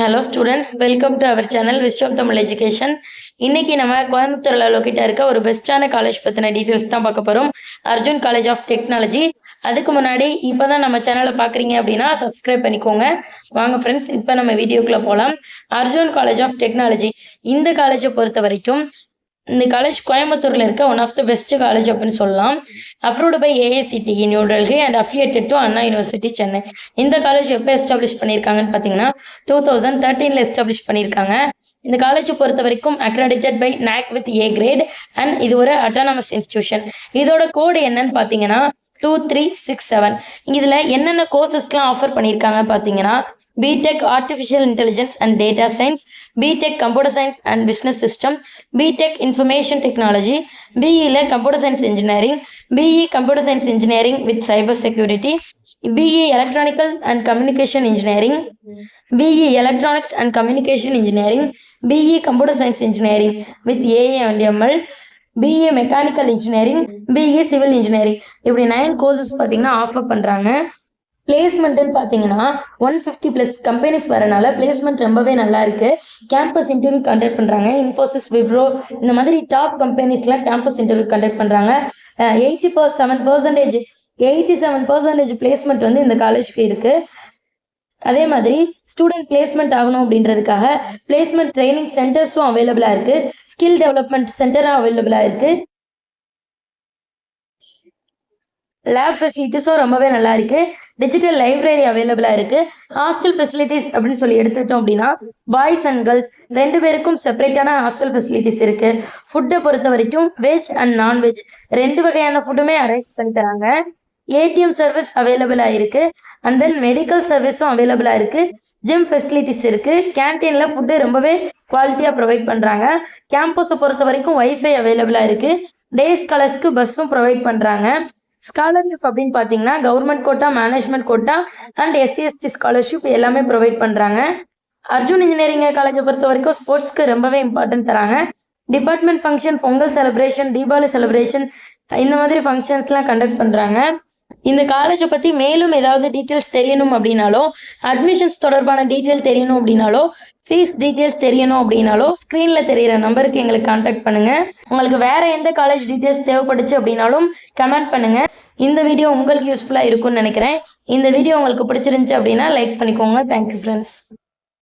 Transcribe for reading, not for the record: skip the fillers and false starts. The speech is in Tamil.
Hello students, welcome to our channel wisdom Tamil education. இன்னைக்கு நம்ம கோயம்புத்தூர்ல லொக்கேட்டாக இருக்க ஒரு பெஸ்ட்டான காலேஜ் பற்றின டீட்டெயில்ஸ் தான் பார்க்க போகிறோம். Arjun college of technology. அதுக்கு முன்னாடி இப்போ தான் நம்ம சேனலை பார்க்குறீங்க அப்படின்னா சப்ஸ்கிரைப் பண்ணிக்கோங்க. வாங்க ஃப்ரெண்ட்ஸ், இப்போ நம்ம வீடியோக்குள்ளே போகலாம். அர்ஜுன் காலேஜ் ஆஃப் டெக்னாலஜி இந்த காலேஜை பொறுத்த வரைக்கும் இந்த காலேஜ் கோயம்புத்தூர்ல இருக்க one of the best college அப்படின்னு சொல்லலாம். Approved by AICTE New Delhi and affiliated to Anna university Chennai. இந்த காலேஜ் எப்போ எஸ்டாப்ளிஷ் பண்ணியிருக்காங்கன்னு பார்த்தீங்கன்னா 2013 எஸ்டாப்ளிஷ் பண்ணியிருக்காங்க. இந்த காலேஜை பொறுத்த வரைக்கும் accredited by NAAC with A grade and இது ஒரு அட்டானமஸ் இன்ஸ்டிடியூஷன். இதோட கோடு என்னன்னு பார்த்தீங்கன்னா 2367. இதில் என்னென்ன கோர்சஸ்லாம் ஆஃபர் பண்ணியிருக்காங்க பார்த்தீங்கன்னா BTech artificial intelligence and data science, BTech computer science and business system, BTech information technology, பிஇல computer science engineering, BE computer science engineering with cyber security, BE electronical and communication engineering, BE electronics and communication engineering, BE computer science engineering with A A and ML, BE mechanical engineering, BE civil engineering. இப்படி 9 கோர்சஸ் பார்த்தீங்கன்னா ஆஃபர் பண்ணுறாங்க. பிளேஸ்மெண்ட்டுன்னு பார்த்தீங்கன்னா 150+ கம்பெனிஸ் வரனால பிளேஸ்மெண்ட் ரொம்பவே நல்லா இருக்கு. கேம்பஸ் இன்டர்வியூ கண்டக்ட் பண்ணுறாங்க. இன்ஃபோசிஸ், விப்ரோ இந்த மாதிரி டாப் கம்பெனிஸ்லாம் கேம்பஸ் இன்டர்வியூ கண்டக்ட் பண்ணுறாங்க. 87% பிளேஸ்மெண்ட் வந்து இந்த காலேஜுக்கு இருக்கு. அதே மாதிரி ஸ்டூடெண்ட் பிளேஸ்மெண்ட் ஆகணும் அப்படின்றதுக்காக பிளேஸ்மெண்ட் ட்ரைனிங் சென்டர்ஸும் அவைலபிளாக இருக்கு. ஸ்கில் டெவலப்மெண்ட் சென்டரும் அவைலபிளாக இருக்கு. லேப் ஃபெசிலிட்டிஸும் ரொம்பவே நல்லா இருக்கு. டிஜிட்டல் லைப்ரரி அவைலபிளாக இருக்கு. ஹாஸ்டல் ஃபெசிலிட்டிஸ் அப்படின்னு சொல்லி எடுத்துக்கிட்டோம் அப்படின்னா பாய்ஸ் அண்ட் கேர்ள்ஸ் 2 பேருக்கும் செப்பரேட்டான ஹாஸ்டல் ஃபெசிலிட்டிஸ் இருக்கு. ஃபுட்டை பொறுத்த வரைக்கும் வெஜ் அண்ட் நான்வெஜ் 2 வகையான ஃபுட்டுமே அரேஞ்ச் பண்ணி தராங்க. ஏடிஎம் சர்வீஸ் அவைலபிளாக இருக்கு. அண்ட் தென் மெடிக்கல் சர்வீஸும் அவைலபிளாக இருக்கு. ஜிம் ஃபெசிலிட்டிஸ் இருக்கு. கேன்டீன்ல ஃபுட்டு ரொம்பவே குவாலிட்டியாக ப்ரொவைட் பண்ணுறாங்க. கேம்பஸை பொறுத்த வரைக்கும் வைஃபை அவைலபிளாக இருக்கு. டே ஸ்காலர்ஸ்க்கு பஸ்ஸும் ப்ரொவைட் பண்ணுறாங்க. ஸ்காலர்ஷிப் அப்படின்னு பார்த்தீங்கன்னா government quota, management quota and SC ST scholarship எல்லாமே ப்ரொவைட் பண்ணுறாங்க. அர்ஜுன் இன்ஜினியரிங் காலேஜை பொறுத்த வரைக்கும் ஸ்போர்ட்ஸ்க்கு ரொம்பவே இம்பார்ட்டன்ட் தராங்க. Department function, Pongal celebration, Deepavali celebration இந்த மாதிரி ஃபங்க்ஷன்ஸ்லாம் கண்டக்ட் பண்ணுறாங்க. இந்த காலேஜை பற்றி மேலும் ஏதாவது டீட்டெயில்ஸ் தெரியணும் அப்படின்னாலோ, அட்மிஷன்ஸ் தொடர்பான டீட்டெயில் தெரியணும் அப்படின்னாலோ, ஃபீஸ் டீட்டெயில்ஸ் தெரியணும் அப்படின்னாலோ ஸ்க்ரீனில் தெரிகிற நம்பருக்கு எங்களுக்கு கான்டாக்ட் பண்ணுங்கள். உங்களுக்கு வேறு எந்த காலேஜ் டீட்டெயில்ஸ் தேவைப்பட்டுச்சு அப்படின்னாலும் கமெண்ட் பண்ணுங்கள். இந்த வீடியோ உங்களுக்கு யூஸ்ஃபுல்லாக இருக்கும்னு நினைக்கிறேன். இந்த வீடியோ உங்களுக்கு பிடிச்சிருந்துச்சு அப்படின்னா லைக் பண்ணிக்கோங்க. Thank you friends.